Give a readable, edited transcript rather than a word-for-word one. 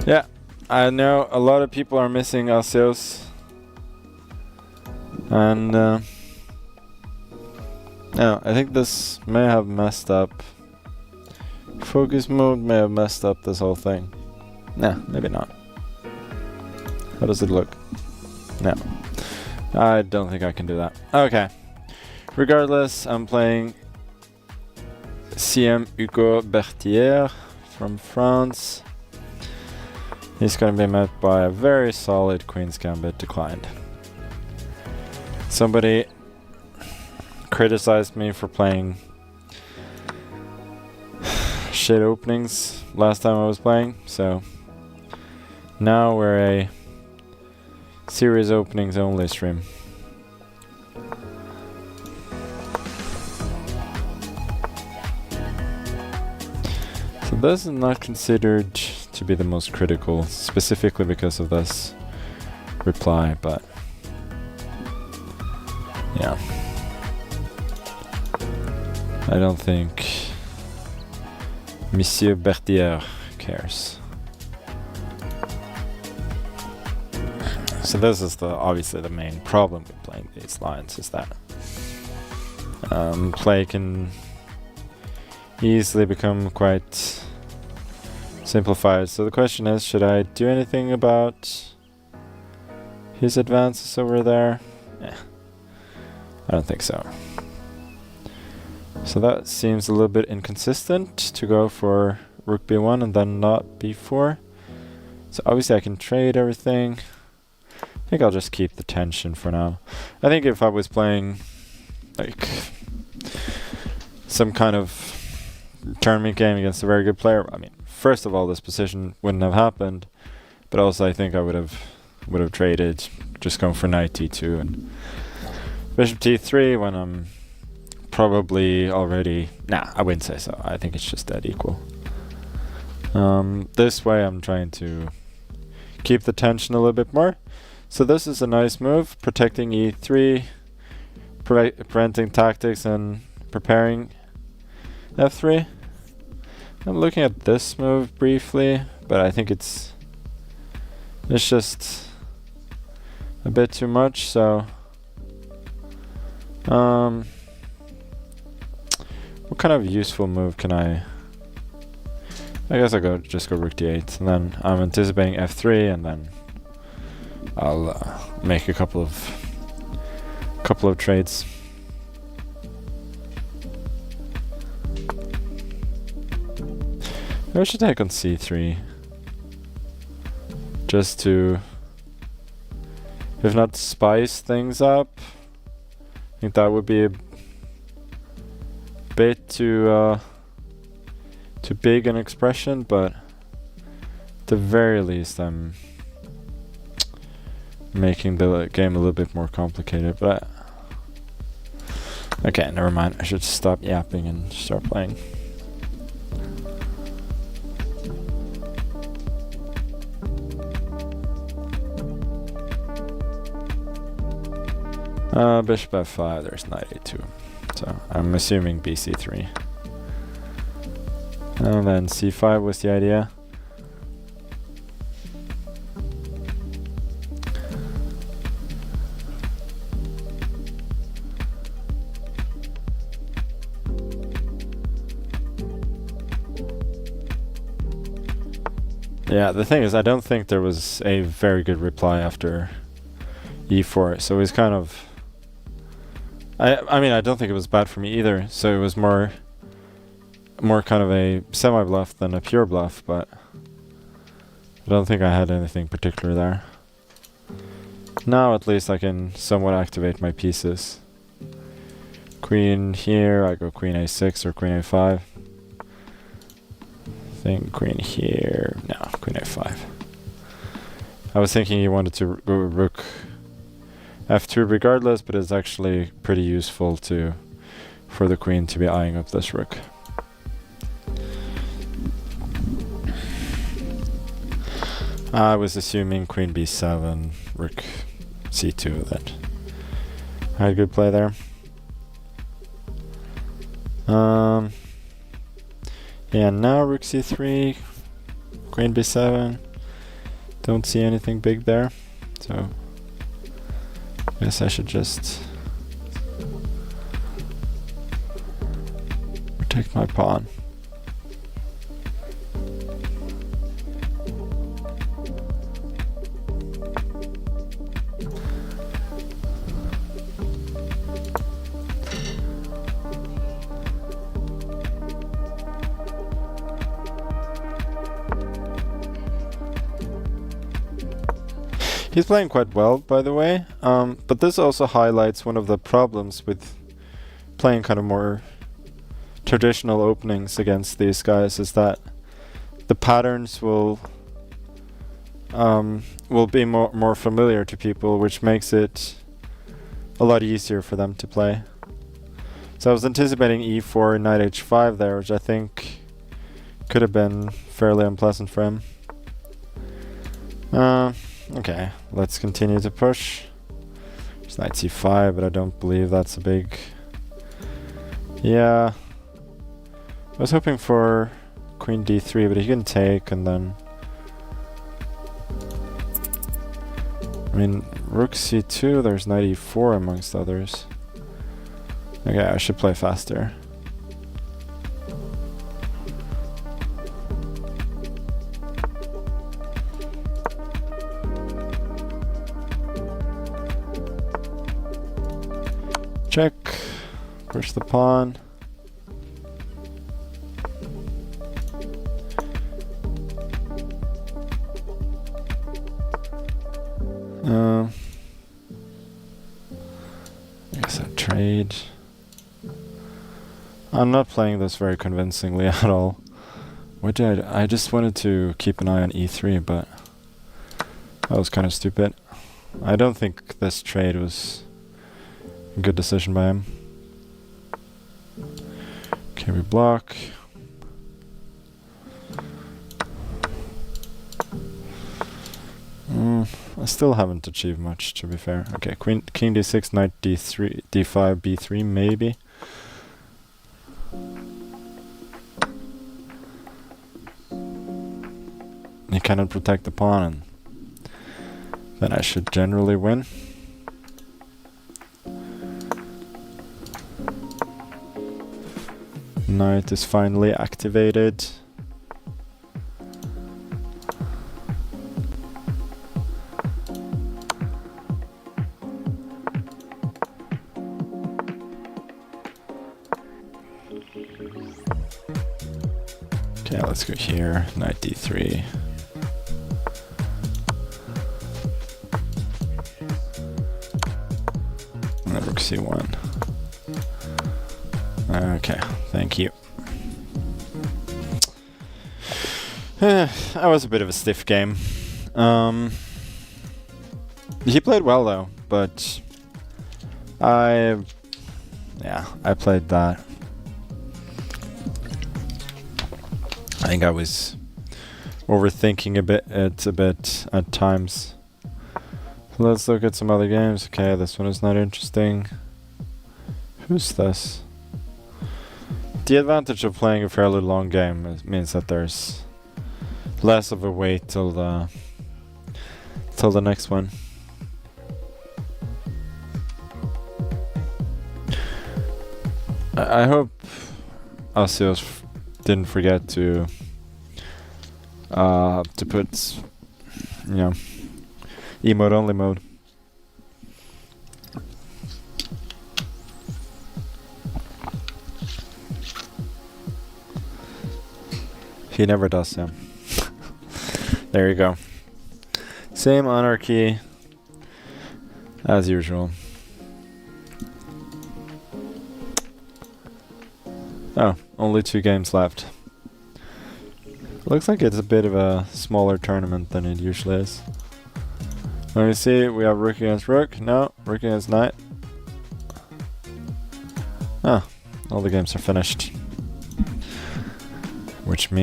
Yeah, I know a lot of people are missing Arceus. And yeah, I think this may have messed up. Focus mode may have messed up this whole thing. Nah, maybe not. How does it look? No. I don't think I can do that. Okay. Regardless, I'm playing CM Hugo Berthier from France. He's going to be met by a very solid Queen's Gambit declined. Somebody criticized me for playing shit openings last time I was playing, so now we're a series openings only stream. So this is not considered to be the most critical, specifically because of this reply, but yeah. I don't think Monsieur Berthier cares. So this is obviously the main problem with playing these lines, is that play can easily become quite simplified. So the question is, should I do anything about his advances over there? I don't think so. So that seems a little bit inconsistent to go for rook b1 and then not b4. So obviously I can trade everything. I think I'll just keep the tension for now. I think if I was playing like some kind of tournament game against a very good player, I mean, first of all, this position wouldn't have happened, but also I think I would have traded, just going for knight t2 and bishop t3 when I'm probably already... Nah, I wouldn't say so. I think it's just dead equal. This way I'm trying to keep the tension a little bit more. So this is a nice move, protecting e3, preventing tactics and preparing f3. I'm looking at this move briefly, but I think it's just a bit too much, so what kind of useful move can I guess I'll just go rook d8, and then I'm anticipating f3, and then I'll make a couple of trades. Maybe I should take on c3, just to, if not spice things up. I think that would be a bit too big an expression, but at the very least I'm making the game a little bit more complicated. But okay, never mind. I should stop yapping and start playing. Bishop f5, there's knight a2. So I'm assuming bc3. And then c5 was the idea. Yeah, the thing is, I don't think there was a very good reply after e4, so it was kind of... I mean, I don't think it was bad for me either, so it was more kind of a semi-bluff than a pure bluff, but I don't think I had anything particular there. Now at least I can somewhat activate my pieces. Queen here, I go queen a6 or queen a5. I think queen here, no, queen a5. I was thinking he wanted to go rook f2 regardless, but it's actually pretty useful for the queen to be eyeing up this rook. I was assuming queen b7, rook c2, that I had good play there. Yeah, now rook c3, queen b7. Don't see anything big there, so I guess I should just protect my pawn. He's playing quite well, by the way, but this also highlights one of the problems with playing kind of more traditional openings against these guys, is that the patterns will be more familiar to people, which makes it a lot easier for them to play. So I was anticipating e4, knight h5 there, which I think could have been fairly unpleasant for him. Okay, let's continue to push. There's knight c5, but I don't believe that's a big... Yeah. I was hoping for queen d3, but he can take, and then... I mean, rook c2, there's knight e4 amongst others. Okay, I should play faster. Check. Push the pawn. I guess I trade. I'm not playing this very convincingly at all. What did I just wanted to keep an eye on e3, but that was kind of stupid. I don't think this trade was a good decision by him. Okay, we block. I still haven't achieved much, to be fair. Okay, king d6, knight d3, d5, b3, maybe. He cannot protect the pawn, and then I should generally win. Knight is finally activated. Okay, let's go here. Knight d3. And then rook c1. Okay, thank you. That was a bit of a stiff game. He played well though, but I played that. I think I was overthinking it a bit at times. So let's look at some other games. Okay, this one is not interesting. Who's this? The advantage of playing a fairly long game means that there's less of a wait till the next one. I hope Asios didn't forget to put, you know, emote only mode. He never does, yeah. There you go. Same anarchy as usual. Oh, only 2 games left. Looks like it's a bit of a smaller tournament than it usually is. Let me see, we have rook against rook. No, rook against knight. Ah, all the games are finished. Which means